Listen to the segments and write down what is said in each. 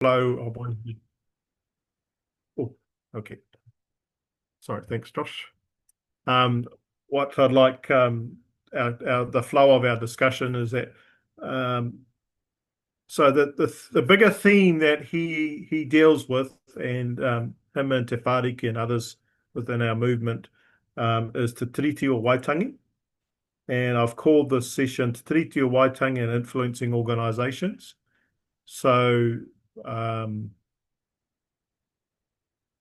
flow of one. Oh, okay. Sorry, thanks, Josh. Um, what I'd like the flow of our discussion is that um, so the bigger theme that he deals with, and him and Te Whāriki and others within our movement, is Te Tiriti or Waitangi. And I've called this session Te Tiriti or Waitangi and Influencing Organisations. So um,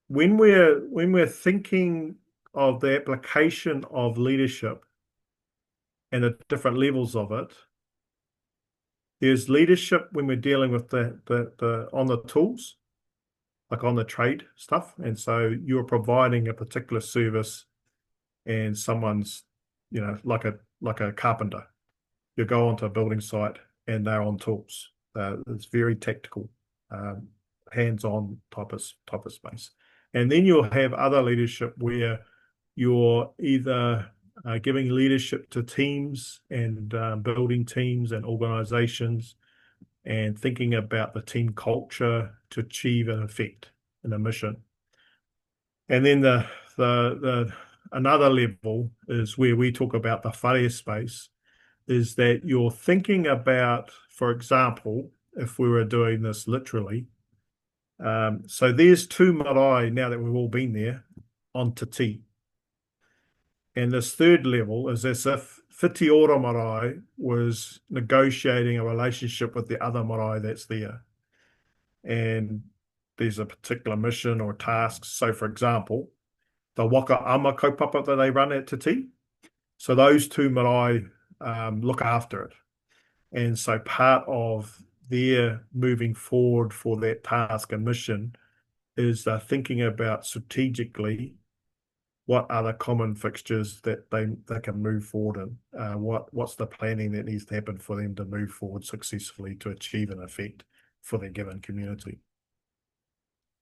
when we're thinking of the application of leadership and the different levels of it, there's leadership when we're dealing with the on the tools, like on the trade stuff. And so you're providing a particular service and someone's, like a carpenter. You go onto a building site and they're on tools. It's very tactical, um, hands-on type of space. And then you'll have other leadership where you're either giving leadership to teams and building teams and organizations and thinking about the team culture to achieve an effect and a mission. And then the another level is where we talk about the whare space, is that you're thinking about, for example, if we were doing this literally, so there's two marae now that we've all been there on Te Tii. And this third level is as if Whiti Ora marae was negotiating a relationship with the other marae that's there. And there's a particular mission or task. So, for example, the waka ama kaupapa that they run at Te Tii. So those two marae look after it. And so part of their moving forward for that task and mission is they're thinking about strategically what are the common fixtures that they can move forward in. What's the planning that needs to happen for them to move forward successfully to achieve an effect for their given community.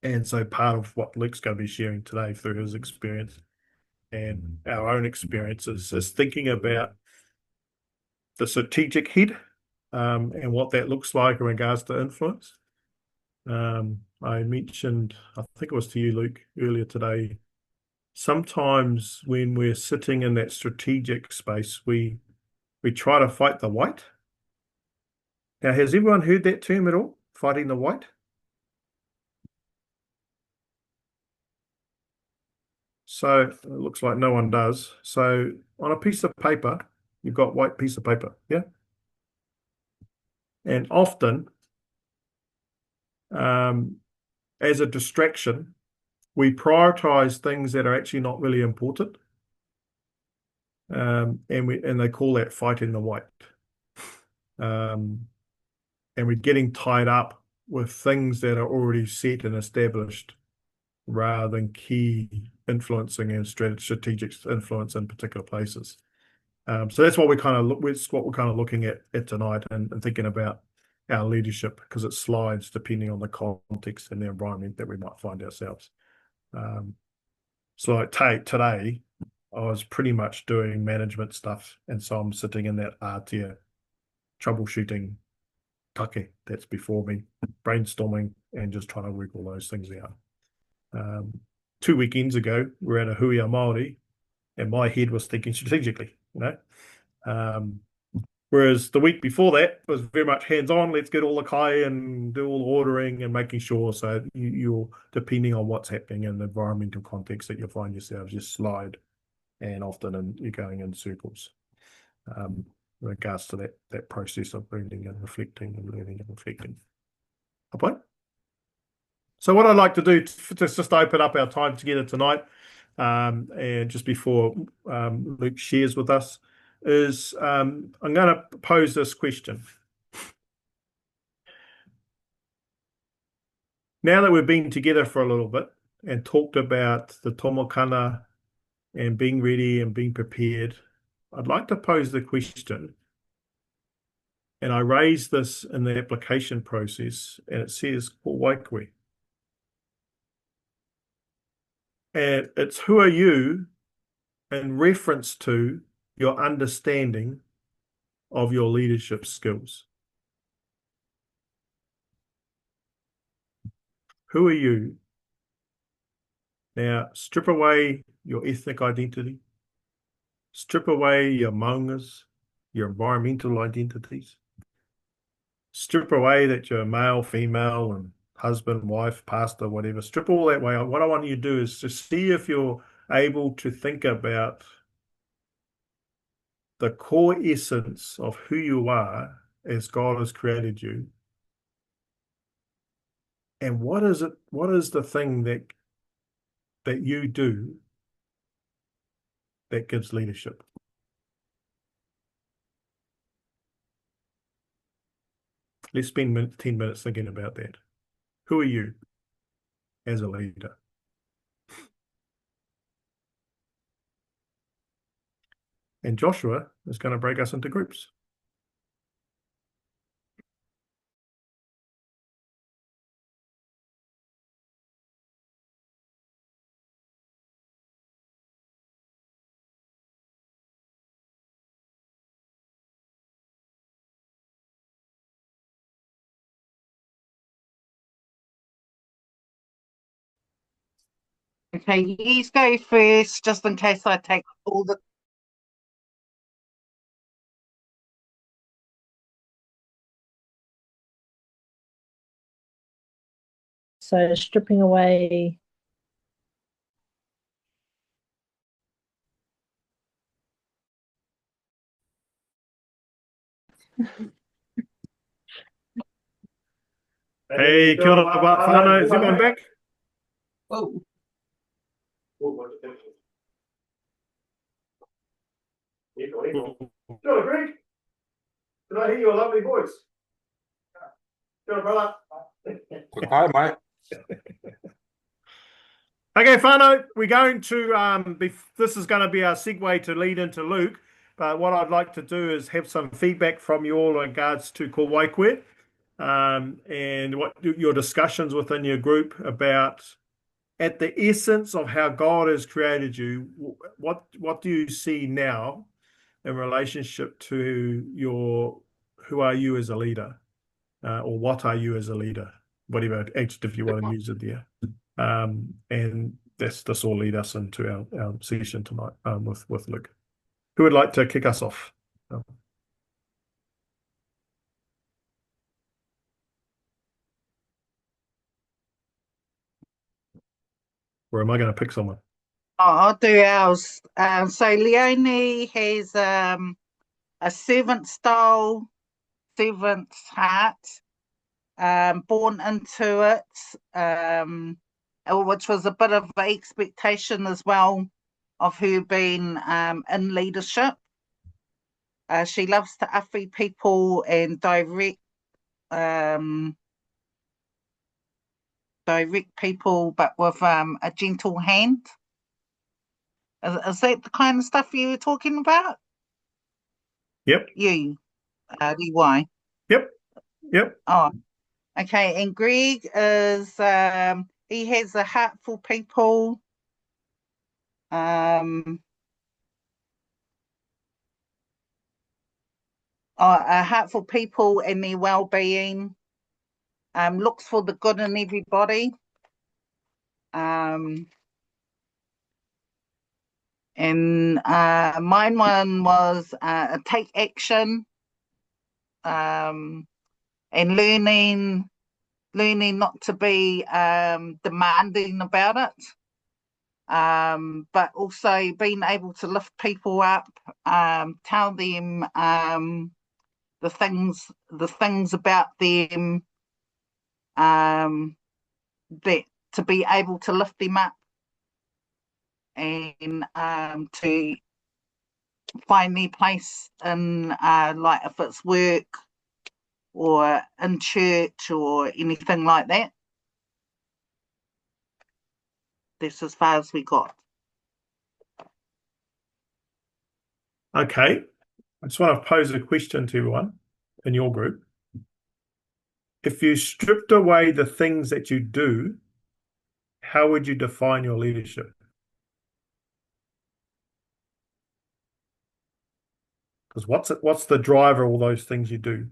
And so part of what Luke's going to be sharing today through his experience and our own experiences is thinking about the strategic head and what that looks like in regards to influence. I mentioned, I think it was to you, Luke, earlier today. Sometimes when we're sitting in that strategic space, we try to fight the white. Now, has everyone heard that term at all? Fighting the white? So it looks like no one does. So on a piece of paper, you've got white piece of paper, yeah? And often, as a distraction, we prioritize things that are actually not really important. And they call that fighting the white. And we're getting tied up with things that are already set and established rather than key influencing and strategic influence in particular places. So that's what we're kind of looking at tonight and thinking about our leadership, because it slides depending on the context and the environment that we might find ourselves. So like today, I was pretty much doing management stuff, and so I'm sitting in that ātea troubleshooting take that's before me, brainstorming and just trying to work all those things out. 2 weekends ago, we were at a huia Māori, and my head was thinking strategically, whereas the week before that was very much hands-on. Let's get all the kai and do all the ordering and making sure. So you're depending on what's happening in the environmental context that you find yourselves, you slide, and often you're going in circles. In regards to that process of learning and reflecting and learning and reflecting. Okay. So what I'd like to do to just open up our time together tonight, and just before Luke shares with us, is I'm going to pose this question. Now that we've been together for a little bit and talked about the tomokana and being ready and being prepared, I'd like to pose the question, and I raise this in the application process, and it says, "Ko waikwe." And it's who are you in reference to your understanding of your leadership skills. Who are you? Now, strip away your ethnic identity, strip away your maungas, your environmental identities, strip away that you're male, female, and husband, wife, pastor, whatever. Strip all that away. What I want you to do is to see if you're able to think about the core essence of who you are as God has created you. And what is it? What is the thing that you do that gives leadership? Let's spend 10 minutes thinking about that. Who are you as a leader? And Joshua is going to break us into groups. Okay, you go first, just in case I take all the. So stripping away. Hey, kia ora, whānau. Is everyone back? Oh, Kia ora, Greg. Did I hear your lovely voice? Kia ora, brother. Hi, mate. Okay, whānau, we're going to, this is going to be our segue to lead into Luke, but what I'd like to do is have some feedback from you all in regards to ko waikoe, and what your discussions within your group about, at the essence of how God has created you, what do you see now in relationship to who are you as a leader, or what are you as a leader, whatever adjective you want to use it there. And this will lead us into our session tonight with Luke. Who would like to kick us off? Or am I going to pick someone? I'll do ours. So Leonie has a servant style, servant's heart, born into it, which was a bit of an expectation as well of her being in leadership. She loves to awhi people and direct people, but with a gentle hand. Is that the kind of stuff you were talking about? Yep. You, DY. Yep. Oh, okay. And Greg is he has a heart for people. A heart for people and their well-being. Looks for the good in everybody. And mine one was take action, and learning not to be demanding about it, but also being able to lift people up, tell them the things about them, that to be able to lift them up and to find their place in like if it's work or in church or anything like that. That's as far as we got. Okay. I just want to pose a question to everyone in your group. If you stripped away the things that you do, how would you define your leadership? Because what's the driver of all those things you do?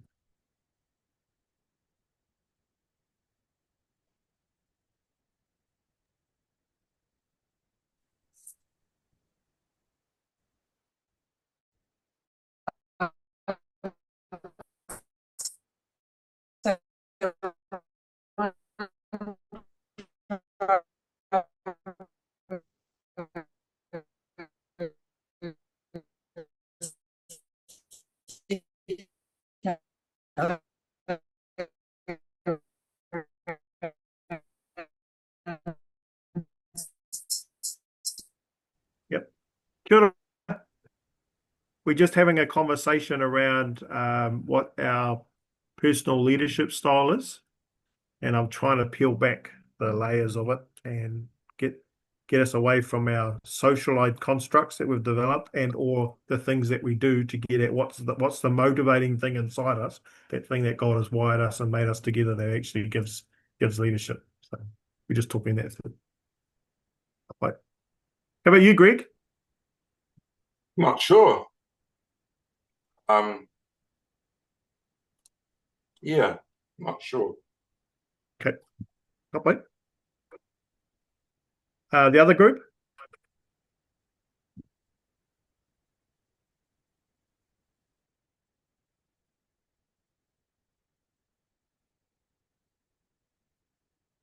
we're just having a conversation around what our personal leadership style is, and I'm trying to peel back the layers of it and get us away from our socialized constructs that we've developed and or the things that we do to get at what's the motivating thing inside us, that thing that God has wired us and made us together that actually gives leadership. So we're just talking that through. Right. How about you, Greg? Not sure. Yeah, not sure. Okay. Wait. The other group?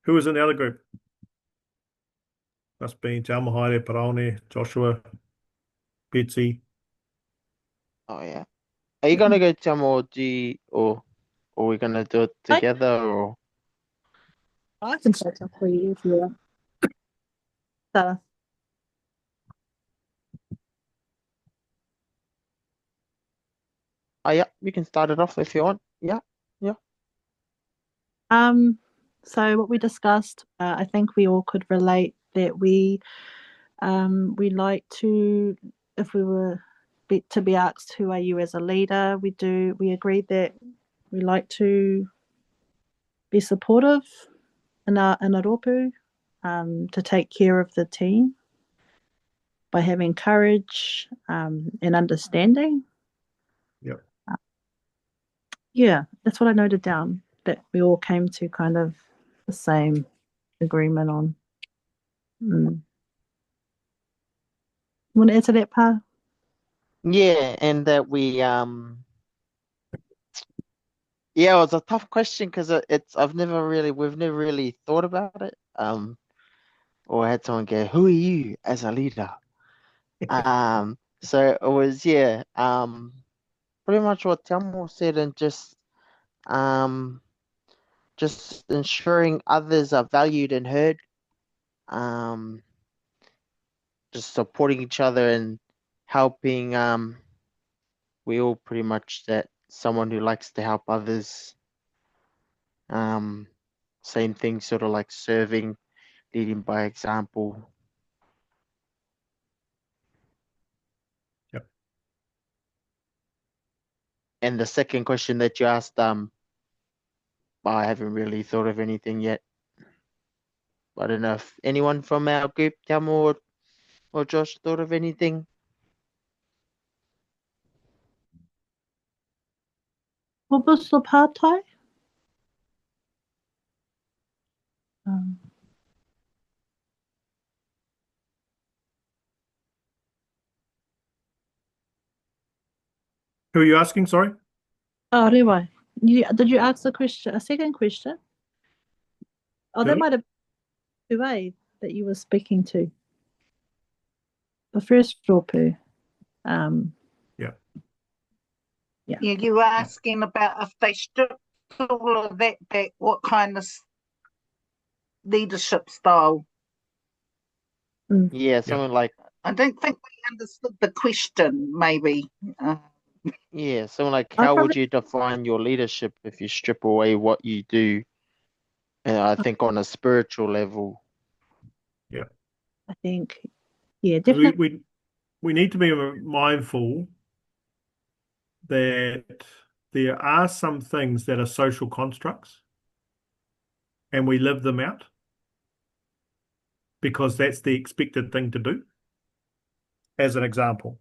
Who was in the other group? Must be Te Almahaere, Paraone, Joshua, Betsy. Oh yeah. Are you gonna go to G or are we gonna do it together or? I can start off for you if you want. Sarah. Oh yeah, you can start it off if you want. Yeah, yeah. So what we discussed, I think we all could relate that we like to, if we were to be asked who are you as a leader, we agreed that we like to be supportive in our rōpū, to take care of the team by having courage and understanding. Yep. Yeah, that's what I noted down, that we all came to kind of the same agreement on. Want to add to that, Pa? Yeah, and that we yeah, it was a tough question because we've never really thought about it. Or had someone go, "Who are you as a leader?" So it was pretty much what Telmo said, and just ensuring others are valued and heard. Just supporting each other and helping. We all pretty much that someone who likes to help others. Same thing, sort of like serving, leading by example. Yep. And the second question that you asked, I haven't really thought of anything yet. I don't know if anyone from our group, Tamo or Josh, thought of anything. What was the part-time? Who are you asking? Sorry. Oh, rewa. Did you ask a second question? Oh, that Really? might have been Tuai that you were speaking to. The first rōpū. Yeah. Yeah. Yeah, you were asking about if they stripped all of that back, what kind of leadership style? Yeah, something like I don't think we understood the question, maybe. something like I how would probably you define your leadership if you strip away what you do? I think on a spiritual level. Yeah. I think, yeah, We, definitely. we need to be mindful that there are some things that are social constructs and we live them out because that's the expected thing to do. As an example,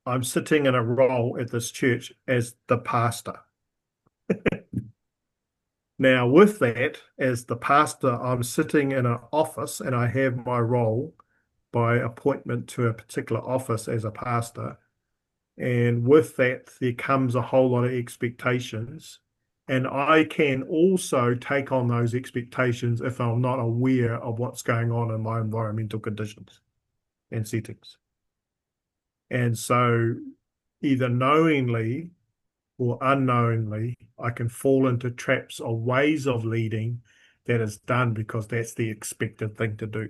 I'm sitting in a role at this church as the pastor. Now, with that, as the pastor, I'm sitting in an office and I have my role by appointment to a particular office as a pastor. And with that, there comes a whole lot of expectations. And I can also take on those expectations if I'm not aware of what's going on in my environmental conditions and settings. And so either knowingly or unknowingly, I can fall into traps or ways of leading that is done because that's the expected thing to do.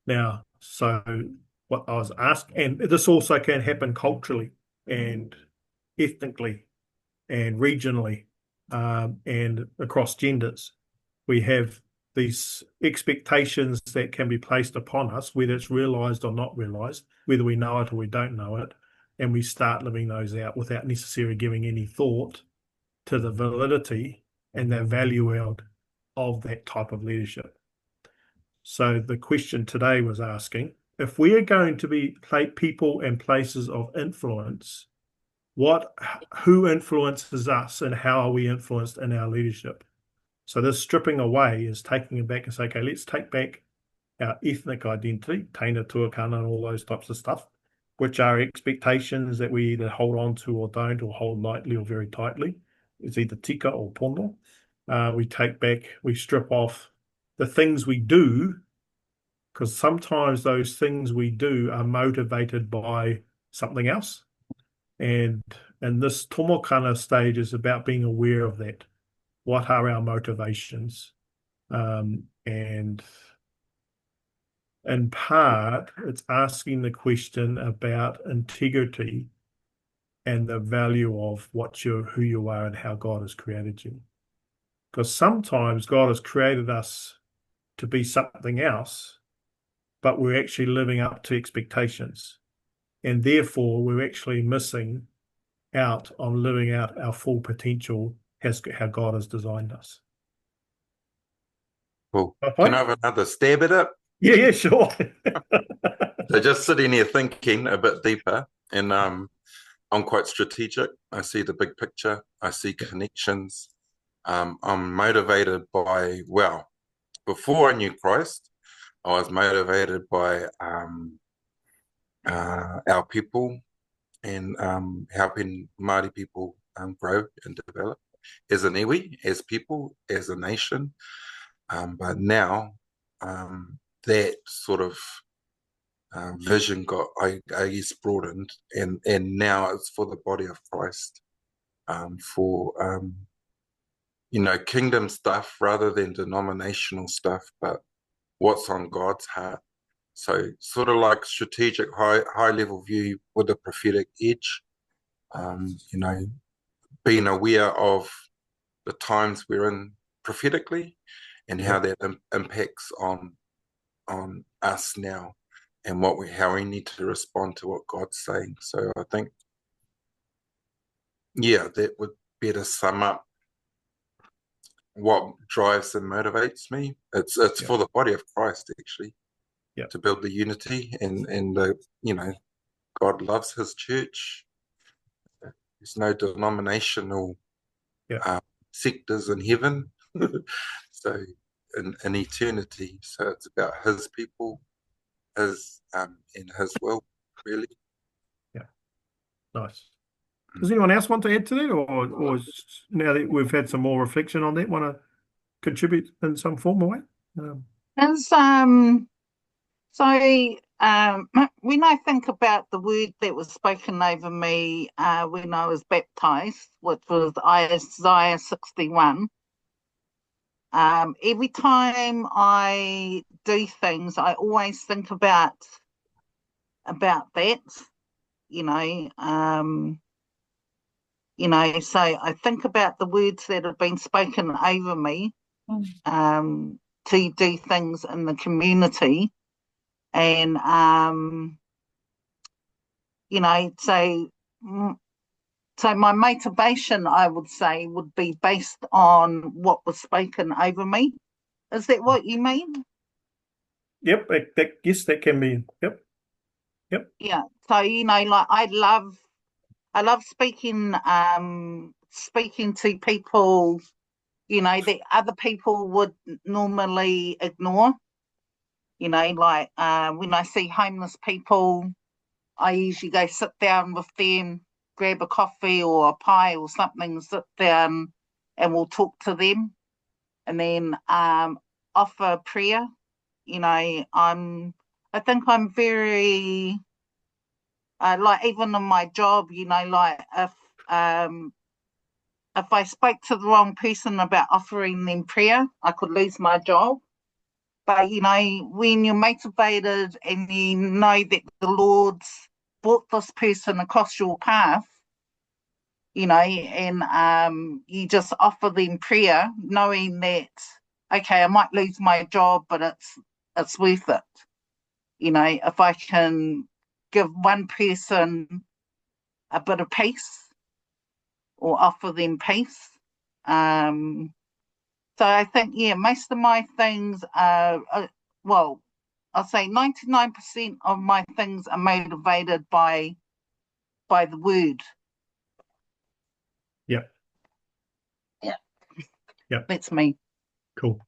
Now, so what I was asking. And this also can happen culturally and ethnically and regionally, and across genders. We have these expectations that can be placed upon us, whether it's realized or not realized, whether we know it or we don't know it, and we start living those out without necessarily giving any thought to the validity and the value out of that type of leadership. So the question today was asking, if we are going to be people and places of influence, who influences us and how are we influenced in our leadership? So this stripping away is taking it back and say, okay, let's take back our ethnic identity, Taina, Tuakana, and all those types of stuff, which are expectations that we either hold on to or don't, or hold lightly or very tightly. It's either tika or pono. We strip off the things we do, because sometimes those things we do are motivated by something else. And this tomokana stage is about being aware of that. What are our motivations? And in part, it's asking the question about integrity and the value of who you are and how God has created you. Because sometimes God has created us to be something else, but we're actually living up to expectations. And therefore, we're actually missing out on living out our full potential as how God has designed us. Cool. Okay. Can I have another stab at it? Yeah, sure. So just sitting here thinking a bit deeper, and I'm quite strategic. I see the big picture. I see connections. I'm motivated by, well, before I knew Christ, I was motivated by our people and helping Māori people grow and develop as an iwi, as people, as a nation. But now that sort of vision got, I guess, broadened, and now it's for the body of Christ, for kingdom stuff rather than denominational stuff, but what's on God's heart. So sort of like strategic high level view with a prophetic edge, being aware of the times we're in prophetically and how that impacts on us now, and how we need to respond to what God's saying. So I think, that would better sum up what drives and motivates me. It's for the body of Christ, actually, to build the unity and God loves His church. There's no denominational sectors in heaven, so in eternity. So it's about His people, His and His will, really. Yeah, nice. Does anyone else want to add to that, or now that we've had some more reflection on that, want to contribute in some form or way? When I think about the word that was spoken over me when I was baptized, which was Isaiah 61, every time I do things, I always think about that, so I think about the words that have been spoken over me to do things in the community. And, so my motivation, I would say, would be based on what was spoken over me. Is that what you mean? Yep, yes, that can be. Yep. Yeah. So, I love speaking to people, that other people would normally ignore. When I see homeless people, I usually go sit down with them, grab a coffee or a pie or something, sit down, and we'll talk to them, and then offer prayer. I think I'm very even in my job, if I spoke to the wrong person about offering them prayer, I could lose my job. But, when you're motivated and you know that the Lord's brought this person across your path, and you just offer them prayer, knowing that, okay, I might lose my job, but it's worth it. If I can give one person a bit of peace or offer them peace. So I think, most of my things are, well, I'll say 99% of my things are motivated by the word. Yeah. Yeah. Yeah. That's me. Cool.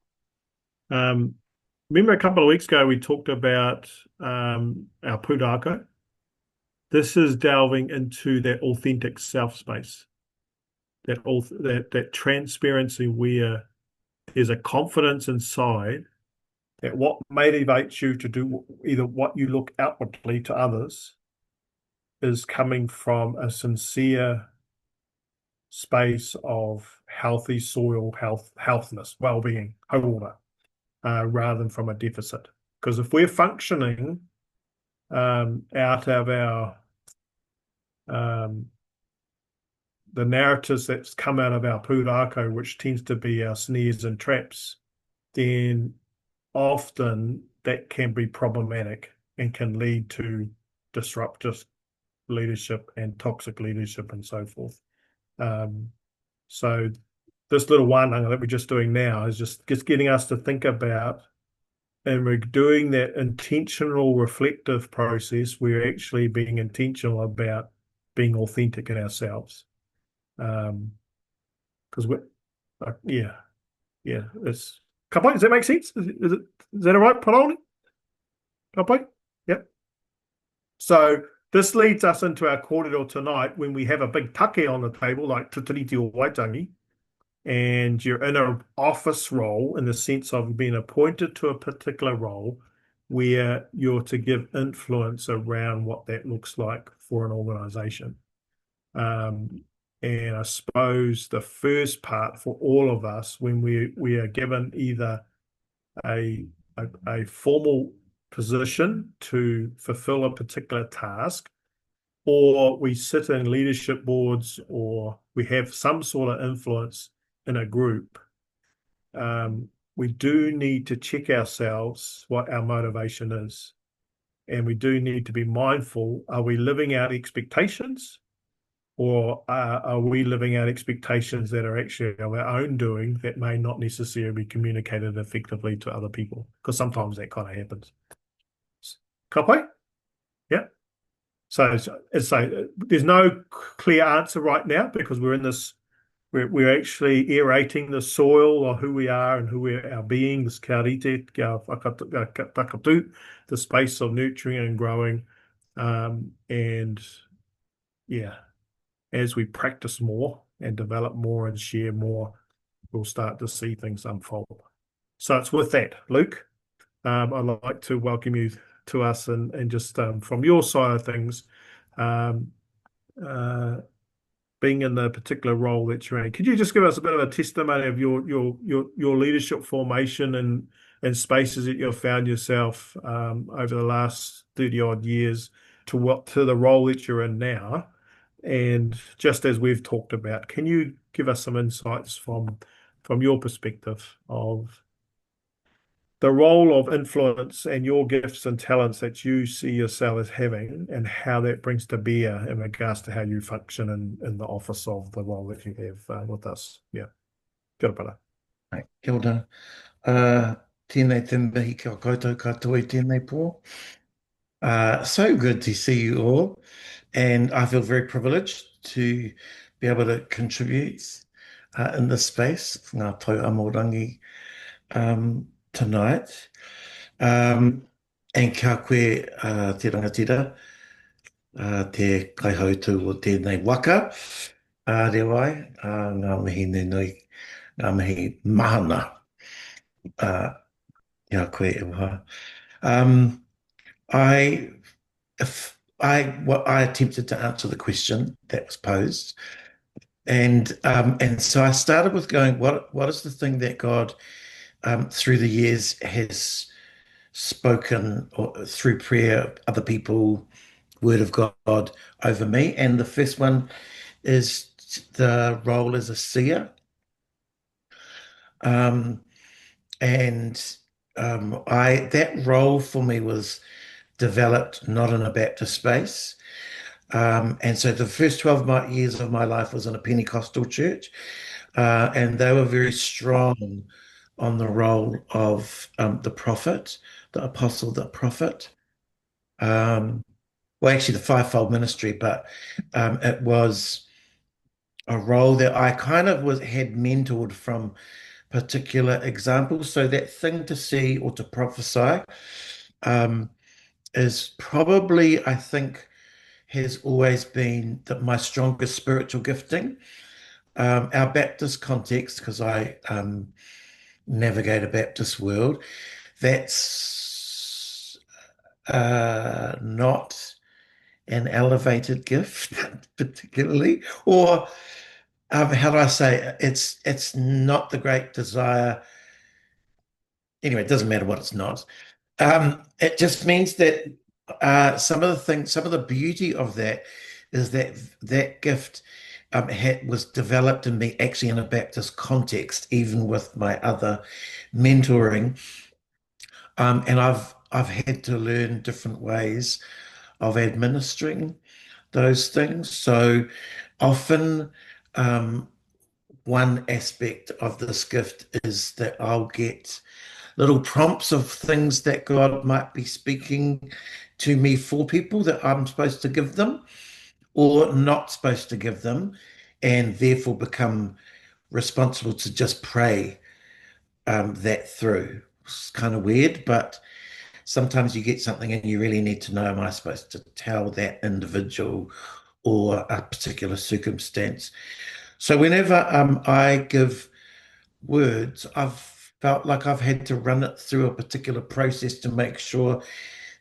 Remember a couple of weeks ago we talked about our pūrākau. This is delving into that authentic self space, that transparency where there's a confidence inside that what motivates you to do either what you look outwardly to others is coming from a sincere space of healthy soil, healthness, well-being, hauora, rather than from a deficit. Because if we're functioning out of our the narratives that's come out of our pūrākau, which tends to be our snares and traps, then often that can be problematic and can lead to disruptive leadership and toxic leadership and so forth. So this little wānanga that we're just doing now is just getting us to think about, and we're doing that intentional reflective process. We're actually being intentional about being authentic in ourselves. Because we're, it's, Kapai, does that make sense? Is that all right, Paroni? Kapai? Yep. So this leads us into our kōrero tonight when we have a big take on the table, like Te Tiriti or Waitangi, and you're in an office role in the sense of being appointed to a particular role where you're to give influence around what that looks like for an organisation. And I suppose the first part for all of us, when we are given either a formal position to fulfill a particular task, or we sit in leadership boards, or we have some sort of influence in a group, we do need to check ourselves what our motivation is. And we do need to be mindful, are we living out expectations? Or are we living out expectations that are actually of our own doing that may not necessarily be communicated effectively to other people? Because sometimes that kind of happens. Kapai? Yeah. So there's no clear answer right now because we're in this, we're actually aerating the soil of who we are and who we're our being, this Kaa-Rite, takatu, the space of nurturing and growing. And yeah. As we practice more and develop more and share more, we'll start to see things unfold. So it's with that, Luke, I'd like to welcome you to us and just from your side of things, being in the particular role that you're in. Could you just give us a bit of a testimony of your leadership formation and spaces that you've found yourself over the last 30-odd years to the role that you're in now? And just as we've talked about, can you give us some insights from your perspective of the role of influence and your gifts and talents that you see yourself as having and how that brings to bear in regards to how you function in the office of the role that you have with us? Yeah. Kia ora para. Hey, kia ora. Tēnei te mihi kia koutou katoa I tēnei pō. So good to see you all. And I feel very privileged to be able to contribute in this space, ngā tau amorangi tonight. And kia koe te rangatira, te kaihautu o tēnei waka, rewai, ngā mihi nenui, ngā mihi mahana. Kia koe e waha. I attempted to answer the question that was posed, and so I started with going, what is the thing that God through the years has spoken or through prayer, other people, word of God over me. And the first one is the role as a seer. Um, and that role for me was developed not in a Baptist space. And so the first 12 years of my life was in a Pentecostal church, and they were very strong on the role of the prophet, the apostle, the prophet. Well, actually, the fivefold ministry, but it was a role that I kind of had mentored from particular examples. So that thing to see or to prophesy um, is probably, I think, has always been my strongest spiritual gifting. Our Baptist context, because I navigate a Baptist world, that's not an elevated gift, particularly, or how do I say it? It's not the great desire. Anyway, it doesn't matter what it's not. It just means that some of the things, some of the beauty of that is that that gift was developed in me actually in a Baptist context, even with my other mentoring. And I've had to learn different ways of administering those things. So often, one aspect of this gift is that I'll get little prompts of things that God might be speaking to me for people that I'm supposed to give them or not supposed to give them, and therefore become responsible to just pray that through. It's kind of weird, but sometimes you get something and you really need to know, am I supposed to tell that individual or a particular circumstance? So whenever I give words, I've felt like I've had to run it through a particular process to make sure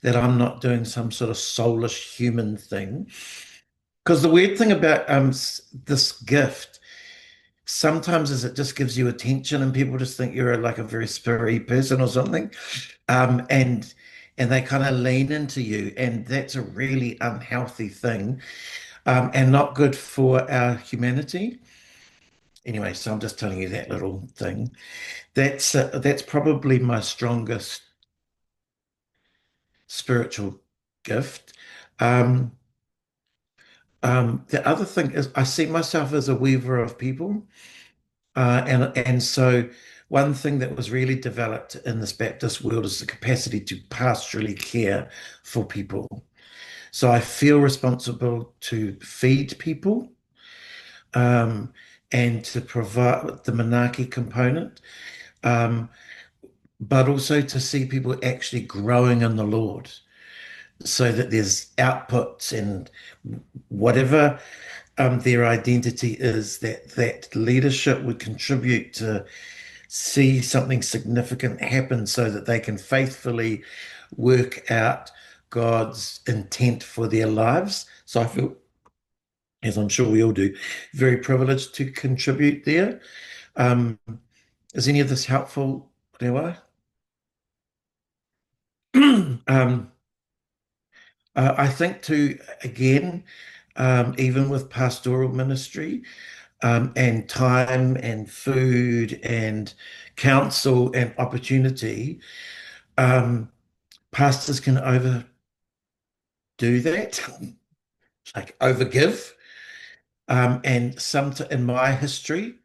that I'm not doing some sort of soulish human thing. Because the weird thing about this gift sometimes is it just gives you attention and people just think you're like a very spiritual person or something. And they kind of lean into you, and that's a really unhealthy thing, and not good for our humanity. Anyway, so I'm just telling you that little thing. That's probably my strongest spiritual gift. Um, the other thing is I see myself as a weaver of people, and so one thing that was really developed in this Baptist world is the capacity to pastorally care for people. So I feel responsible to feed people, um, and to provide the monarchy component. But also to see people actually growing in the Lord so that there's outputs and whatever their identity is, that leadership would contribute to see something significant happen so that they can faithfully work out God's intent for their lives. So I feel, as I'm sure we all do, very privileged to contribute there. Is any of this helpful, Rewa? I think too, again, even with pastoral ministry, and time and food and counsel and opportunity, pastors can overdo that, like overgive. And in my history,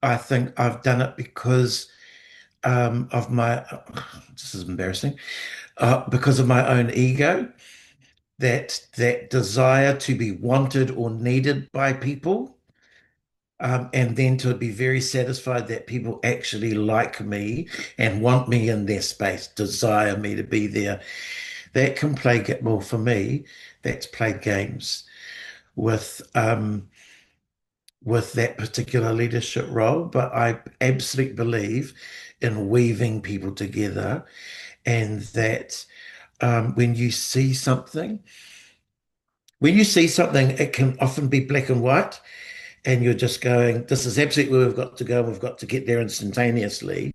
I think I've done it because of my, this is embarrassing, because of my own ego, that desire to be wanted or needed by people, and then to be very satisfied that people actually like me and want me in their space, desire me to be there. That can play, well, for me, that's played games with that particular leadership role. But I absolutely believe in weaving people together, and that when you see something, it can often be black and white, and you're just going, this is absolutely where we've got to go. We've got to get there instantaneously.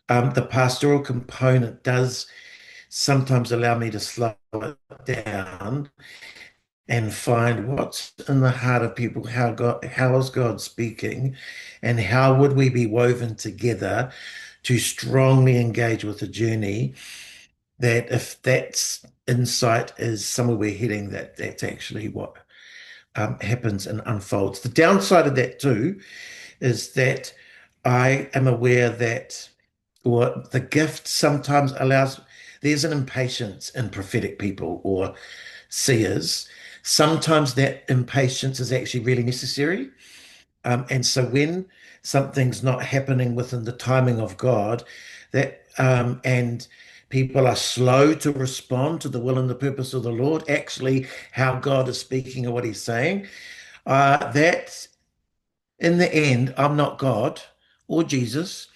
The pastoral component does sometimes allow me to slow it down and find what's in the heart of people, how is God speaking, and how would we be woven together to strongly engage with the journey, that if that's insight is somewhere we're heading, that's actually what happens and unfolds. The downside of that too is that I am aware that or the gift sometimes allows, there's an impatience in prophetic people or seers. Sometimes that impatience is actually really necessary. And so when something's not happening within the timing of God, and people are slow to respond to the will and the purpose of the Lord, actually how God is speaking or what he's saying, that in the end, I'm not God or Jesus.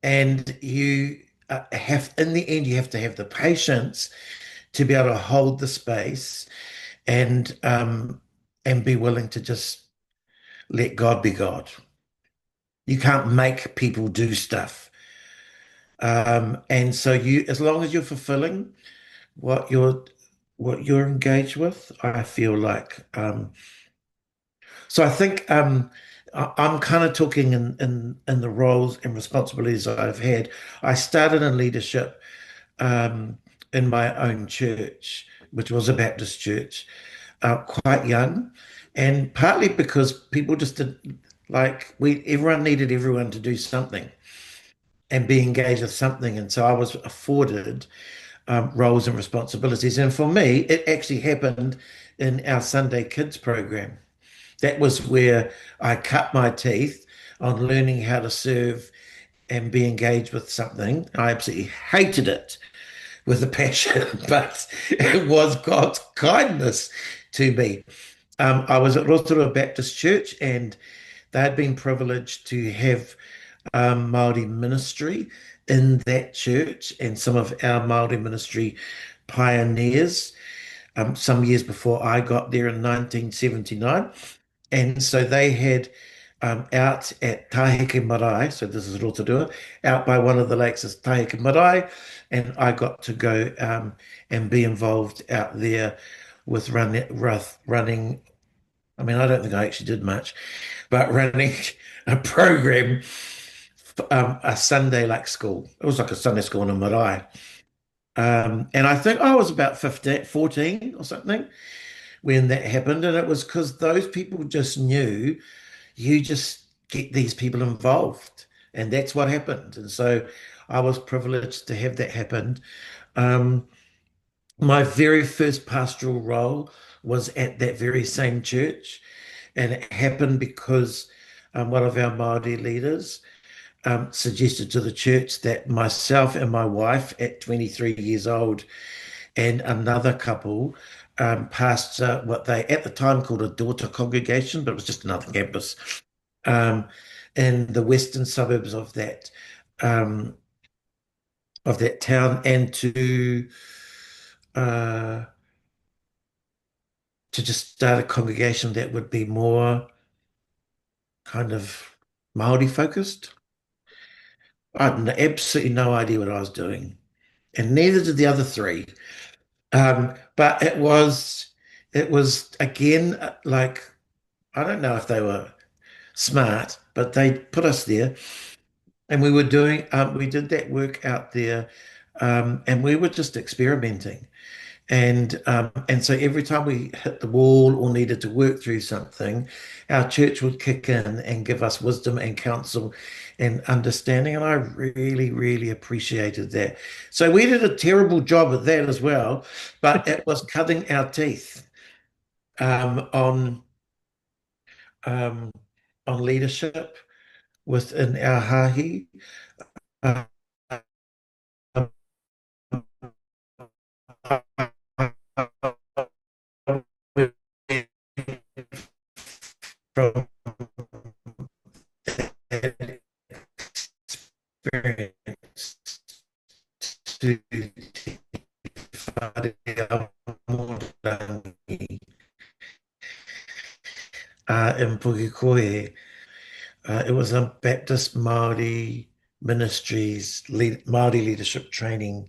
And you in the end, you have to have the patience to be able to hold the space and be willing to just let God be God. You can't make people do stuff. And so as long as you're fulfilling what you're engaged with, I feel like so I think I'm kind of talking in the roles and responsibilities I've had. I started in leadership in my own church, which was a Baptist church, quite young, and partly because people just did like everyone needed everyone to do something and be engaged with something, and so I was afforded roles and responsibilities. And for me, it actually happened in our Sunday Kids program. That was where I cut my teeth on learning how to serve and be engaged with something. I absolutely hated it with a passion, but it was God's kindness to me. I was at Rotorua Baptist Church, and they had been privileged to have Māori ministry in that church, and some of our Māori ministry pioneers some years before I got there in 1979. And so they had out at Taheke Marae, so this is Rotorua, out by one of the lakes is Taheke Marae, and I got to go and be involved out there with running. I mean, I don't think I actually did much, but running a program, a Sunday like school. It was like a Sunday school in a marae. And I think I was about 15, 14 or something when that happened. And it was because those people just knew you just get these people involved. And that's what happened. And so I was privileged to have that happen. Um, my very first pastoral role was at that very same church. And it happened because one of our Māori leaders suggested to the church that myself and my wife at 23 years old and another couple pastor what they at the time called a daughter congregation, but it was just another campus um, in the western suburbs um, of that town, and uh, to just start a congregation that would be more kind of Maori focused. I had absolutely no idea what I was doing, and neither did the other three. But it was again like I don't know if they were smart, but they put us there, and we did that work out there, and we were just experimenting. And so every time we hit the wall or needed to work through something, our church would kick in and give us wisdom and counsel and understanding. And I really, really appreciated that. So we did a terrible job at that as well, but it was cutting our teeth on um, on leadership within our hahi. Uh, from that experience to Wharemorangi, in Pukekohe. It was a Baptist Māori ministries, Māori leadership training